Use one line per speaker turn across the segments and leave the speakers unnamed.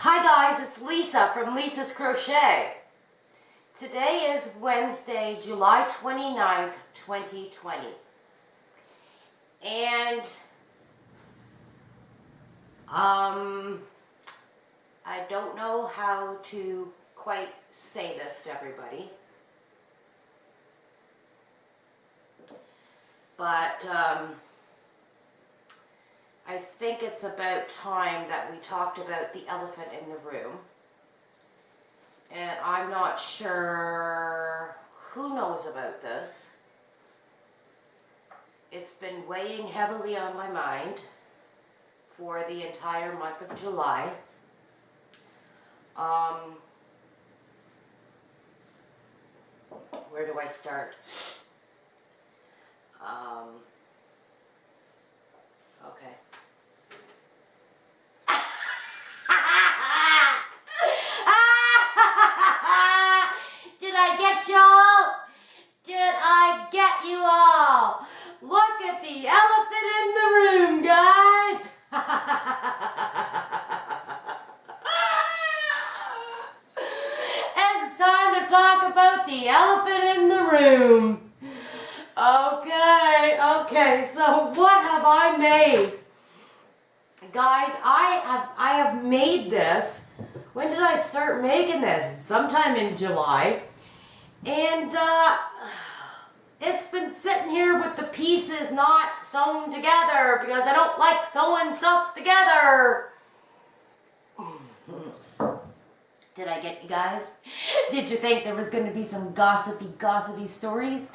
Hi guys, it's Lisa from Lisa's Crochet. Today is Wednesday, July 29th, 2020. And I don't know how to quite say this to everybody. But I think it's about time that we talked about the elephant in the room. And I'm not sure who knows about this. It's been weighing heavily on my mind for the entire month of July. Where do I start? Okay. Did I get y'all? Did I get you all? Look at the elephant in the room, guys. It's time to talk about the elephant in the room. Okay, so what have I made? Guys, I have made this. When did I start making this? Sometime in July. And it's been sitting here with the pieces not sewn together because I don't like sewing stuff together. Did I get you guys? Did you think there was going to be some gossipy stories?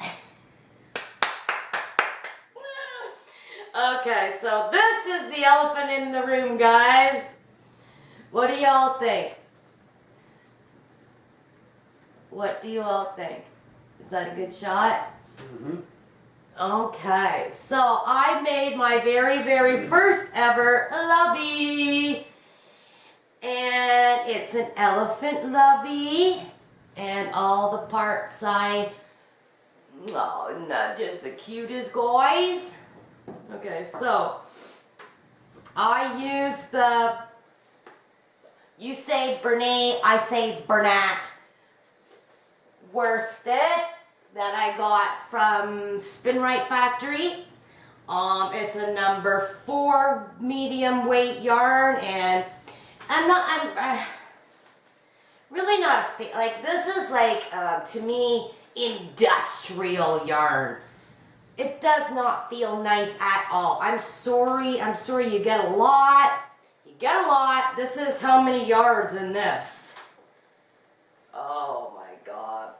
Okay, so this is the elephant in the room, guys. What do y'all think? What do you all think? Is that a good shot? Mm-hmm. Okay, so I made my very first ever lovey. And it's an elephant lovey. And all the parts not just the cutest guys. Okay, so I use the, you say Bernay, I say Bernat worsted that I got from Spin Right Factory. It's a number 4 medium weight yarn, and I'm really not a fan. Like, this is like to me industrial yarn. It does not feel nice at all. I'm sorry, you get a lot. You get a lot. This is how many yards in this? Oh my God.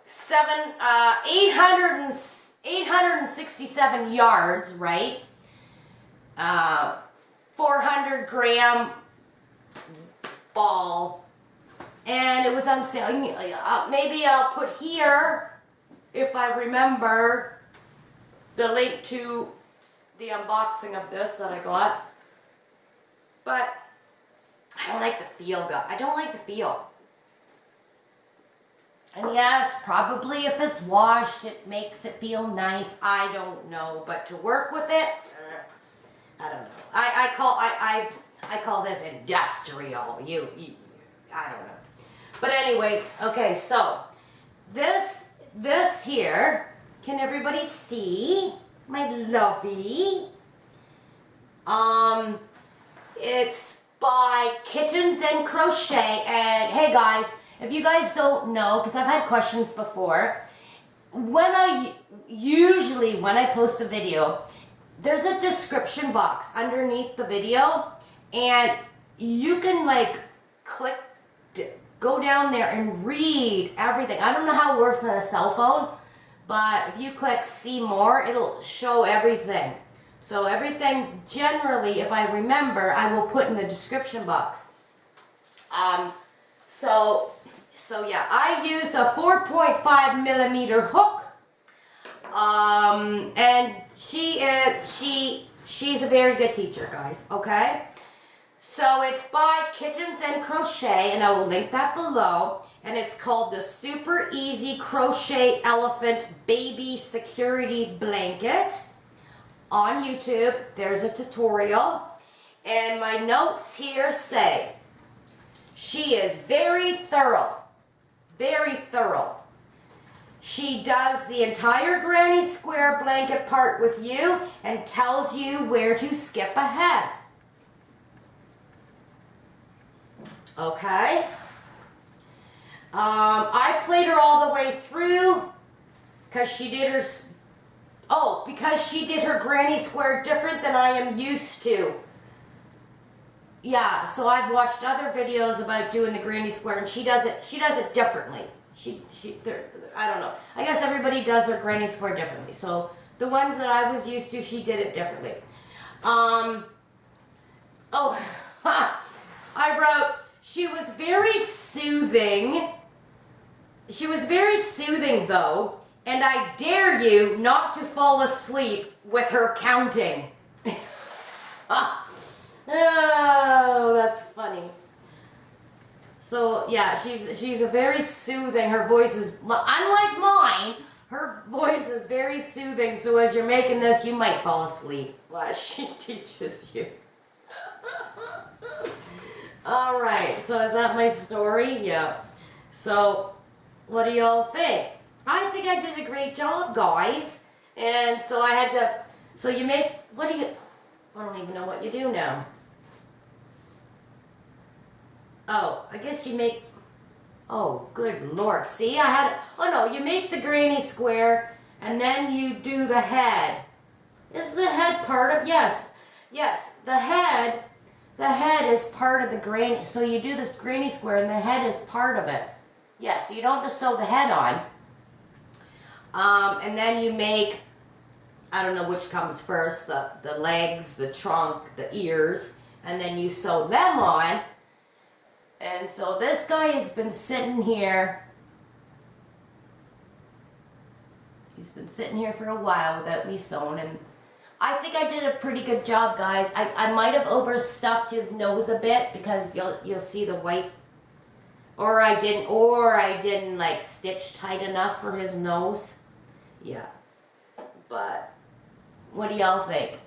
867 yards, right? 400 gram ball. And it was on sale. Maybe I'll put here, if I remember, the link to the unboxing of this that I got. But I don't like the feel, guys. I don't like the feel. And yes, probably if it's washed, it makes it feel nice. I don't know, but to work with it, I don't know. I call this industrial. I don't know. But anyway, okay. So this here. Can everybody see my lovey? It's by Kittens and Crochet. And hey guys, if you guys don't know, because I've had questions before, when I post a video, there's a description box underneath the video, and you can like go down there and read everything. I don't know how it works on a cell phone, but if you click see more, it'll show everything. So everything, generally, if I remember, I will put in the description box. So yeah, I used a 4.5 millimeter hook. And she's a very good teacher, guys, okay? So it's by Kittens and Crochet, and I will link that below. And it's called the Super Easy Crochet Elephant Baby Security Blanket. On YouTube, there's a tutorial. And my notes here say, She is very thorough. Very thorough. She does the entire granny square blanket part with you and tells you where to skip ahead. Okay? I played her all the way through because she did her... Oh, because she did her granny square different than I am used to. Yeah, so I've watched other videos about doing the granny square, and she does it differently. I don't know. I guess everybody does their granny square differently. So the ones that I was used to, she did it differently. I wrote, she was very soothing. She was very soothing though, and I dare you not to fall asleep with her counting. Oh, that's funny. So yeah, she's a very soothing. Her voice is, unlike mine, her voice is very soothing. So as you're making this, you might fall asleep while she teaches you. All right, so is that my story? Yeah. So what do y'all think? I think I did a great job, guys. And so I had to, so you make, what do you, I don't even know what you do now. Oh, I guess you make, oh, good Lord. See, I had, oh no, you make the granny square and then you do the head. Is the head part of, yes, the head is part of the granny, so you do this granny square and the head is part of it. Yeah, so you don't just sew the head on. And then you make, I don't know which comes first, the legs, the trunk, the ears, and then you sew them on. And so this guy has been sitting here. He's been sitting here for a while without me sewing, and I think I did a pretty good job, guys. I might have overstuffed his nose a bit because you'll see the white, or I didn't like stitch tight enough for his nose. Yeah. But what do y'all think?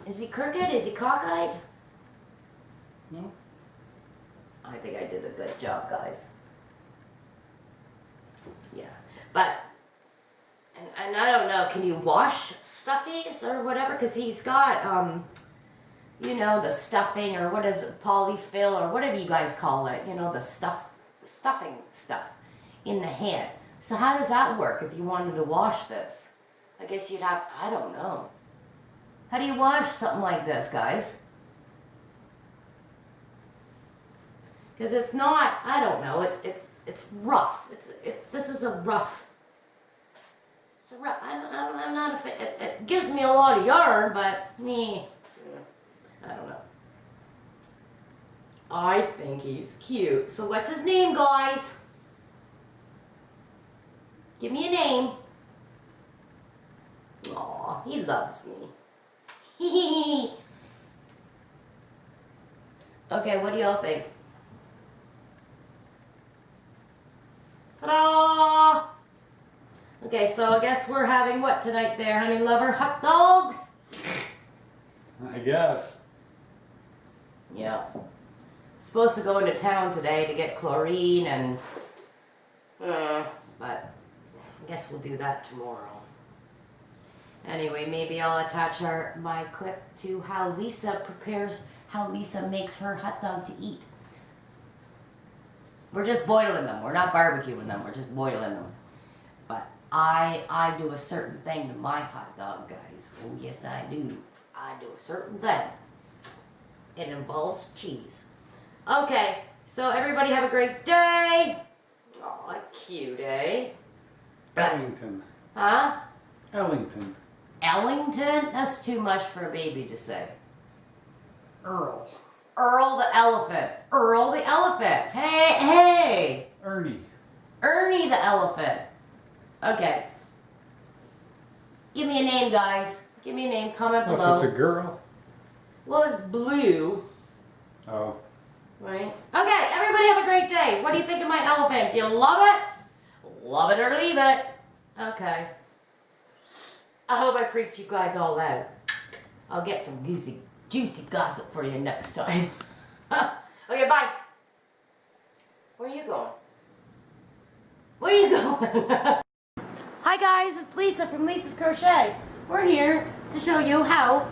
Is he crooked? Is he cockeyed?
No.
I think I did a good job, guys. Yeah. But, and I don't know, can you wash stuffies or whatever? Because he's got, you know, the stuffing, or what is it, polyfill, or whatever you guys call it. You know, the stuffing stuff in the head. So how does that work if you wanted to wash this? I guess you'd have, I don't know. How do you wash something like this, guys? Because it's not, I don't know, it's rough. This is a rough, it's a rough, I'm not a fan. It gives me a lot of yarn, but me, I don't know. I think he's cute. So what's his name, guys? Give me a name. Aw, he loves me. Okay, what do y'all think? Ta-da! Okay, so I guess we're having what tonight there, honey lover? Hot dogs?
I guess.
Yeah. Supposed to go into town today to get chlorine and, but I guess we'll do that tomorrow. Anyway, maybe I'll attach my clip to how Lisa makes her hot dog to eat. We're just boiling them. We're not barbecuing them. We're just boiling them. But I do a certain thing to my hot dog, guys. Oh, yes, I do. I do a certain thing. It involves cheese. Okay, so everybody have a great day. Aw, cute, eh?
Ellington.
Huh?
Ellington.
Ellington? That's too much for a baby to say.
Earl.
Earl the elephant. Earl the elephant. Hey!
Ernie.
Ernie the elephant. Okay. Give me a name, guys. Give me a name. Comment below.
Unless it's a girl.
Well, it's blue.
Oh.
Right? Okay, everybody have a great day. What do you think of my elephant? Do you love it? Love it or leave it. Okay. I hope I freaked you guys all out. I'll get some goosey juicy gossip for you next time. Okay, bye. Where are you going? Where are you going? Hi guys, it's Lisa from Lisa's Crochet. We're here to show you how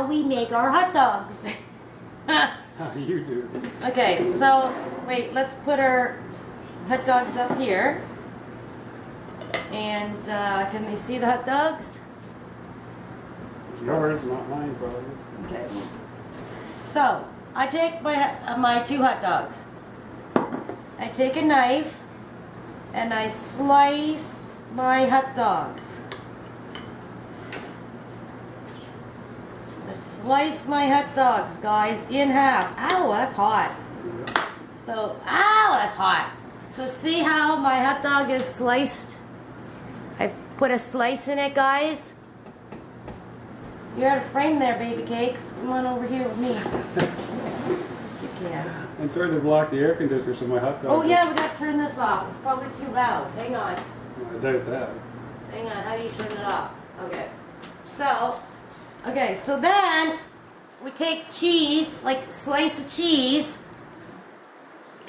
we make our hot dogs.
How you do?
Okay, so wait, let's put our hot dogs up here. And can they see the hot dogs?
It's yours, not mine, probably.
Okay. So I take my 2 hot dogs. I take a knife and I slice my hot dogs. I slice my hot dogs, guys, in half. Ow, that's hot. So, ow, that's hot. So see how my hot dog is sliced? I've put a slice in it, guys. You're out of frame there, baby cakes. Come on over here with me. Yes, you can.
I'm trying to block the air conditioner so my hot dog.
Oh yeah, we gotta turn this off. It's probably too loud. Hang on.
I doubt that.
Hang on. How do you turn it off? Okay. So then we take cheese, like slice of cheese,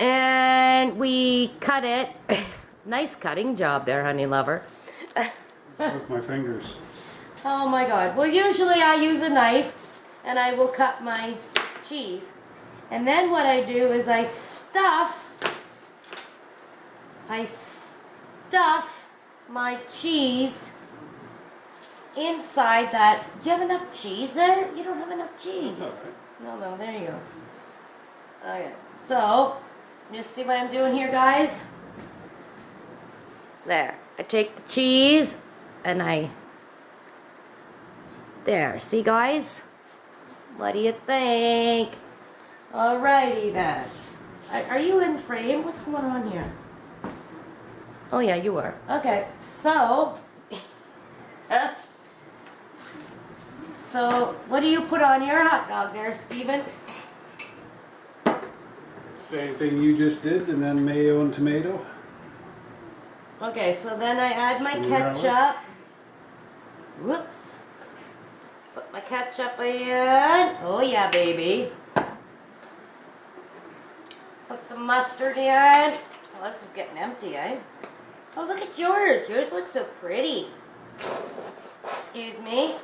and we cut it. Nice cutting job there, honey lover.
With my fingers.
Oh my God. Well, usually I use a knife and I will cut my cheese. And then what I do is I stuff my cheese inside that. Do you have enough cheese there? You don't have enough cheese.
That's all right.
No, there you go. Okay. So, you see what I'm doing here, guys? There. I take the cheese and there, see guys? What do you think? Alrighty then. Are you in frame? What's going on here? Oh yeah, you are. Okay, so... so, what do you put on your hot dog there, Steven?
Same thing you just did, and then mayo and tomato.
Okay, so then I add my
Some
ketchup. Whoops. Put my ketchup in. Oh yeah, baby. Put some mustard in. Well, this is getting empty, eh? Oh, look at yours. Yours looks so pretty. Excuse me.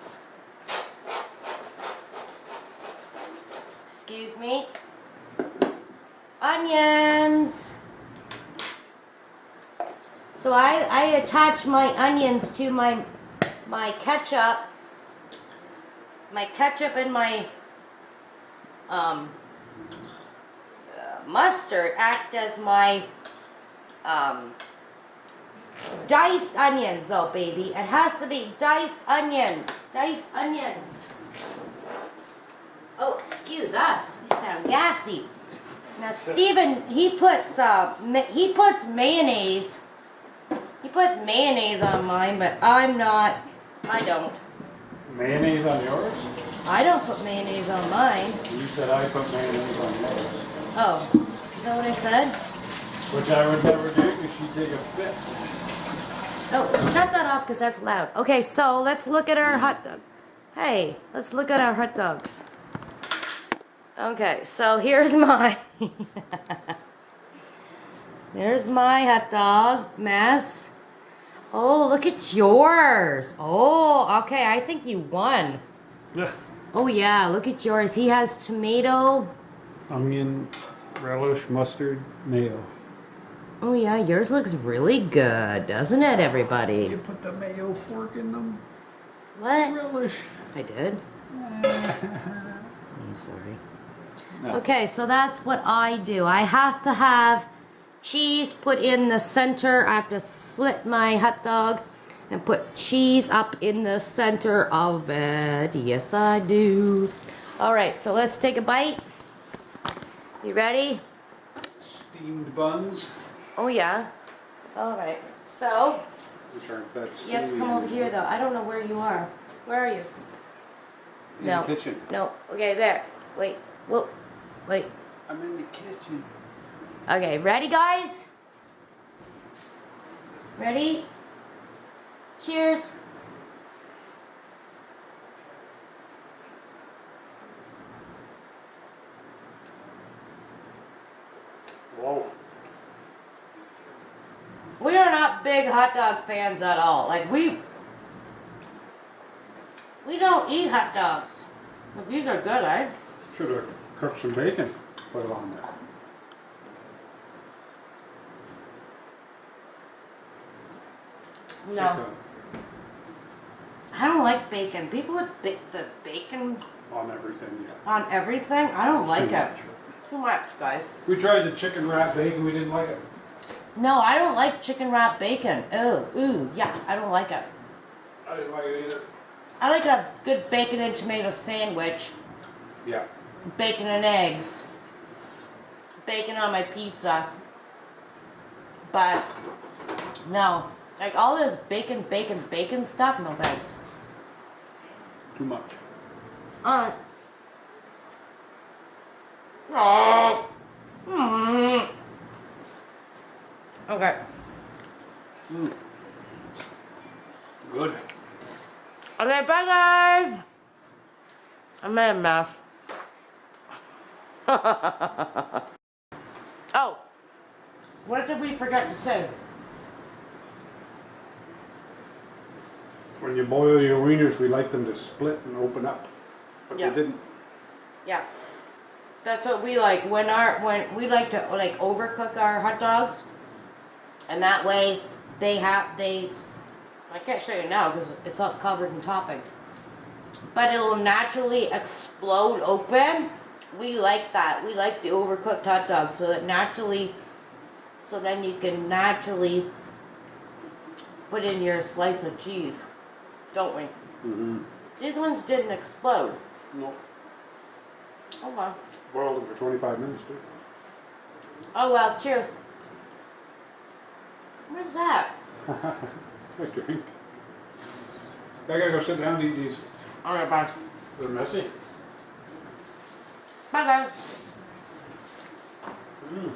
Excuse me. Onions. So I attach my onions to my ketchup. My ketchup and my mustard act as my diced onions, though, baby. It has to be diced onions. Diced onions. Oh, excuse us. You sound gassy. Now, Steven, he puts mayonnaise. He puts mayonnaise on mine, but I don't.
Mayonnaise on yours?
I don't put mayonnaise on mine.
You said I put mayonnaise on yours.
Oh, is that what I said?
Which I would never do because she'd take a fit.
Oh, shut that off because that's loud. Okay, so let's look at our hot dog. Hey, let's look at our hot dogs. Okay, so here's mine. There's my hot dog mess. Oh, look at yours. Oh, okay, I think you won. Oh yeah, look at yours. He has tomato.
Onion, relish, mustard, mayo.
Oh yeah, yours looks really good, doesn't it, everybody?
You put the mayo fork in them?
What?
Relish.
I did? I'm sorry.
No.
Okay, so that's what I do. I have to have cheese put in the center. I have to slit my hot dog and put cheese up in the center of it. Yes, I do. All right, so let's take a bite. You ready?
Steamed buns.
Oh, yeah. All right. So,
Which aren't that steamy.
you have to come over here, though. I don't know where you are. Where are you?
In
No.
the kitchen.
No. Okay, there. Wait. Whoa. Wait.
I'm in the kitchen.
Okay, ready, guys? Ready? Cheers.
Whoa.
We are not big hot dog fans at all. Like we don't eat hot dogs. But these are good, eh?
Should have cooked some bacon. Put it on there.
No. I don't like bacon. People put the bacon
On everything, yeah.
on everything. I don't
It's
like
too
it.
much.
Too much, guys.
We tried the chicken wrap bacon, we didn't like it.
No, I don't like chicken wrap bacon. Ooh, yeah, I don't like it.
I didn't like it either.
I like a good bacon and tomato sandwich.
Yeah.
Bacon and eggs. Bacon on my pizza. But, no. Like all this bacon stuff, no thanks.
Too much.
Oh. Okay.
Good.
Okay, bye guys. I made a mess. Oh. What did we forget to say?
When you boil your wieners, we like them to split and open up. But
Yeah.
they didn't.
Yeah. That's what we like. When we like to like overcook our hot dogs. And that way I can't show you now because it's all covered in toppings. But it will naturally explode open. We like that. We like the overcooked hot dog so then you can naturally put in your slice of cheese. Don't we?
Mm-hmm.
These ones didn't explode.
No.
Oh well.
Boiled them for 25 minutes, too.
Oh well, cheers. What is that?
I drink. I gotta go sit down and eat these.
Alright, bye.
They're messy.
Bye guys.
Mm.